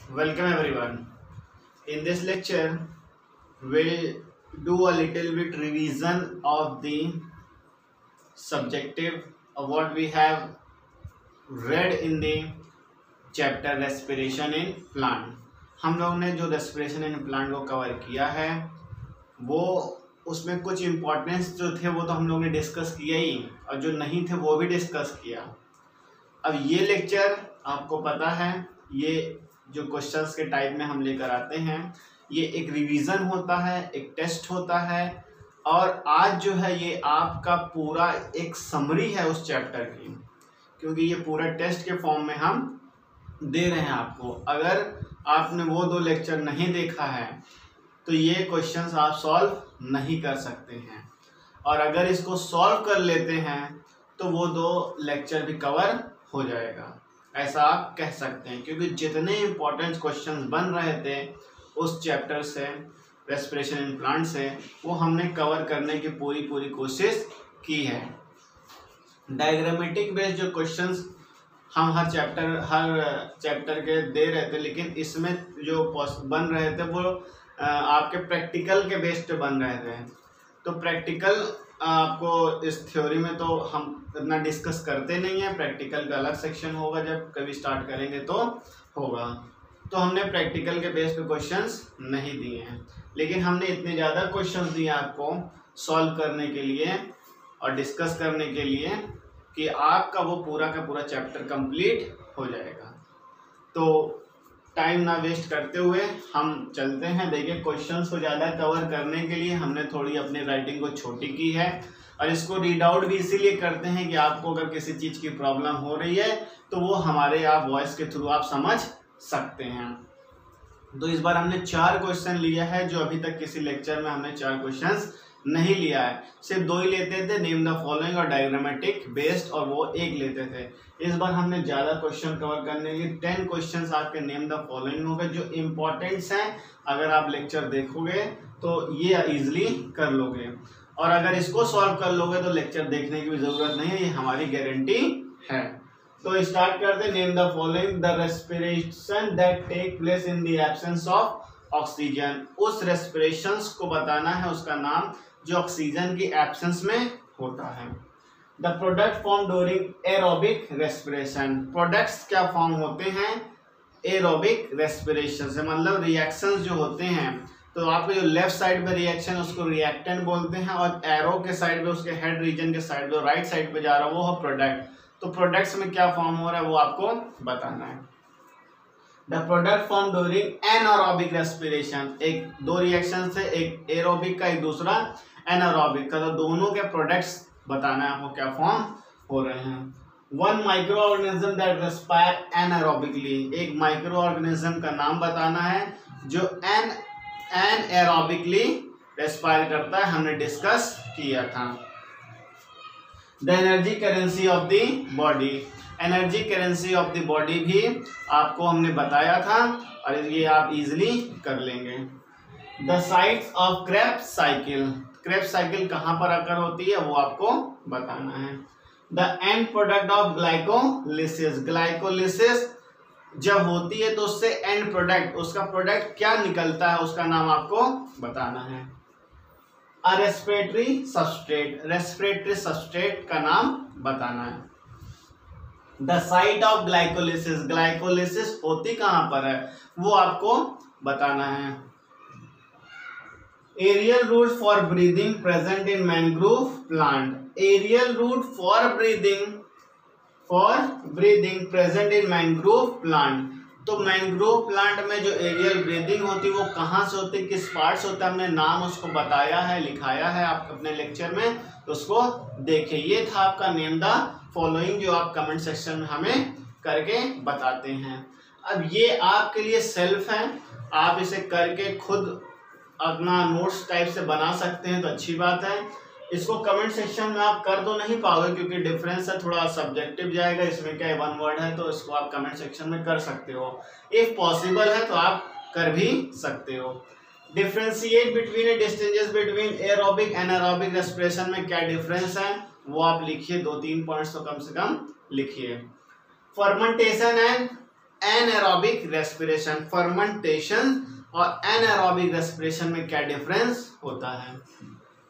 Welcome everyone. In this lecture, we'll do a little bit revision of the subjective of what we have read in the chapter respiration in plant. हम लोग ने जो respiration in plant को cover किया है वो उसमें कुछ इम्पोर्टेंस जो थे वो तो हम लोग ने डिस्कस किया ही, और जो नहीं थे वो भी डिस्कस किया। अब ये लेक्चर आपको पता है, ये जो क्वेश्चंस के टाइप में हम लेकर आते हैं, ये एक रिवीजन होता है, एक टेस्ट होता है, और आज जो है ये आपका पूरा एक समरी है उस चैप्टर की, क्योंकि ये पूरा टेस्ट के फॉर्म में हम दे रहे हैं आपको। अगर आपने वो 2 लेक्चर नहीं देखा है तो ये क्वेश्चंस आप सॉल्व नहीं कर सकते हैं, और अगर इसको सॉल्व कर लेते हैं तो वो 2 लेक्चर भी कवर हो जाएगा, ऐसा आप कह सकते हैं। क्योंकि जितने इम्पोर्टेंट क्वेश्चंस बन रहे थे उस चैप्टर से, रेस्पिरेशन इन प्लांट से, वो हमने कवर करने की पूरी कोशिश की है। डायग्रामेटिक बेस्ड जो क्वेश्चंस हम हर चैप्टर के दे रहे थे, लेकिन इसमें जो बन रहे थे वो आपके प्रैक्टिकल के बेस्ड पे बन रहे थे। तो प्रैक्टिकल आपको इस थ्योरी में तो हम इतना डिस्कस करते नहीं हैं, प्रैक्टिकल का अलग सेक्शन होगा, जब कभी स्टार्ट करेंगे तो होगा। तो हमने प्रैक्टिकल के बेस पे क्वेश्चंस नहीं दिए हैं, लेकिन हमने इतने ज़्यादा क्वेश्चंस दिए आपको सॉल्व करने के लिए और डिस्कस करने के लिए कि आपका वो पूरा का पूरा चैप्टर कंप्लीट हो जाएगा। तो टाइम ना वेस्ट करते हुए हम चलते हैं। देखिए, क्वेश्चंस को ज़्यादा कवर करने के लिए हमने थोड़ी अपनी राइटिंग को छोटी की है, और इसको रीड आउट भी इसीलिए करते हैं कि आपको अगर किसी चीज़ की प्रॉब्लम हो रही है तो वो हमारे आप वॉइस के थ्रू आप समझ सकते हैं। तो इस बार हमने 4 क्वेश्चन लिया है, जो अभी तक किसी लेक्चर में हमने 4 क्वेश्चंस नहीं लिया है, सिर्फ 2 ही लेते थे, नेम द फॉलोइंग और डायग्रामेटिक बेस्ड, और वो 1 लेते थे। इस बार हमने ज़्यादा क्वेश्चन कवर करने के लिए 10 क्वेश्चंस आपके नेम द फॉलोइंग होंगे, जो इम्पोर्टेंट्स हैं। अगर आप लेक्चर देखोगे तो ये इजीली कर लोगे, और अगर इसको सॉल्व कर लोगे तो लेक्चर देखने की भी ज़रूरत नहीं है, ये हमारी गारंटी है। तो स्टार्ट करते, name the following the respiration that take place in the absence of oxygen. उस रेस्पिरेशंस को बताना है, उसका नाम जो ऑक्सीजन की एब्सेंस में होता है। The product form during aerobic respiration. Products क्या फॉर्म होते हैं एरोबिक रेस्पिरेशन से, मतलब रिएक्शंस जो होते हैं। तो आपके जो लेफ्ट साइड पे रिएक्शन उसको रिएक्टेंट बोलते हैं, और एरो के साइड पे, उसके हेड रीजन के साइड जो राइट साइड पे जा रहा है वो है प्रोडक्ट। तो प्रोडक्ट्स में क्या फॉर्म हो रहा है वो आपको बताना है। The product form during anaerobic respiration, एक 2 रिएक्शन से, एक एरोबिक का, एक दूसरा एनारोबिक का, तो दोनों के प्रोडक्ट्स बताना है आपको क्या फॉर्म हो रहे हैं। 1 micro organism that respire anaerobically, एक माइक्रो ऑर्गेनिज्म का नाम बताना है जो एनारोबिकली रेस्पायर करता है, हमने डिस्कस किया था। The energy currency of the body, energy currency of the body भी आपको हमने बताया था, और ये आप इजीली कर लेंगे। The sites of Krebs cycle, Krebs cycle कहाँ पर अकर होती है वो आपको बताना है। The end product of glycolysis, glycolysis जब होती है तो उससे एंड प्रोडक्ट, उसका प्रोडक्ट क्या निकलता है उसका नाम आपको बताना है। A respiratory substrate, respiratory substrate का नाम बताना है। The site of glycolysis, glycolysis होती कहाँ पर है वो आपको बताना है। Aerial root for breathing present in mangrove plant, aerial root for breathing present in mangrove plant. तो मैंग्रोव प्लांट में जो एरियल ब्रीदिंग होती है वो कहाँ से होती है, किस पार्ट से होता है, हमने नाम उसको बताया है, लिखाया है आप अपने लेक्चर में, तो उसको देखिए। ये था आपका नेम द फॉलोइंग, जो आप कमेंट सेक्शन में हमें करके बताते हैं। अब ये आपके लिए सेल्फ है, आप इसे करके खुद अपना नोट्स टाइप से बना सकते हैं तो अच्छी बात है। इसको कमेंट सेक्शन में आप कर तो नहीं पाओगे, क्योंकि डिफरेंस है, थोड़ा सब्जेक्टिव जाएगा, इसमें क्या है 1 वर्ड है, तो इसको आप कमेंट सेक्शन में कर सकते हो। इफ पॉसिबल है तो आप कर भी सकते हो। Differentiate between A distinguish between aerobic and anaerobic respiration में क्या डिफरेंस है वो आप लिखिए, 2-3 पॉइंट्स तो कम से कम लिखिए। Fermentation and anaerobic respiration, fermentation और एनारोबिक रेस्पिरेशन में क्या डिफरेंस होता है?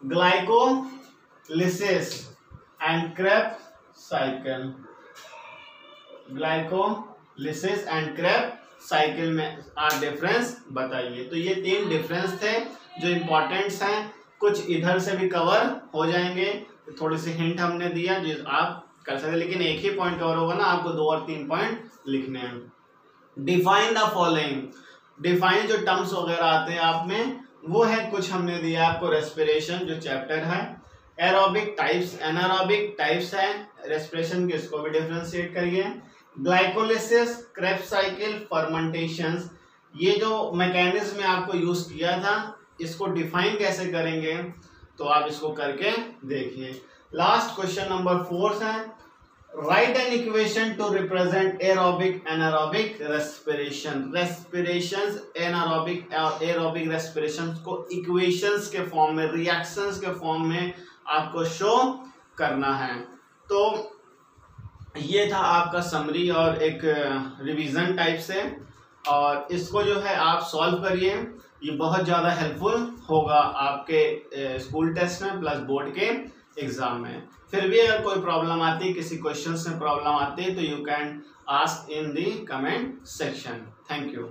Glycolysis and Krebs cycle, glycolysis and Krebs cycle में आप डिफरेंस बताइए। तो ये 3 डिफरेंस थे जो इम्पोर्टेंट्स हैं, कुछ इधर से भी कवर हो जाएंगे, थोड़ी सी हिंट हमने दिया जो आप कर सकते, लेकिन एक ही पॉइंट कवर होगा ना, आपको 2 और 3 पॉइंट लिखने हैं। डिफाइन द फॉलोइंग, डिफाइन जो टर्म्स वगैरह आते हैं आप में वो है, कुछ हमने दिया आपको रेस्पिरेशन जो चैप्टर है, एरोबिक टाइप्स, एनारोबिक टाइप्स है रेस्पिरेशन के, इसको भी डिफरेंशिएट करिए। ग्लाइकोलिसिस, क्रेब्स साइकिल, फर्मेंटेशंस, ये जो मैकेनिज्म में आपको यूज किया था इसको डिफाइन कैसे करेंगे तो आप इसको करके देखिए। लास्ट क्वेश्चन नंबर 4 है, write an equation to represent aerobic anaerobic respiration, respirations anaerobic और एरोबिक रेस्पिरेशंस को इक्वेशंस के फॉर्म में, रिएक्शंस के फॉर्म में आपको शो करना है। तो ये था आपका समरी और एक रिवीजन टाइप से, और इसको जो है आप सॉल्व करिए, ये बहुत ज़्यादा हेल्पफुल होगा आपके स्कूल टेस्ट में प्लस बोर्ड के एग्जाम में। फिर भी अगर कोई प्रॉब्लम आती है, किसी क्वेश्चन में प्रॉब्लम आती है तो you can ask in the comment section. Thank you.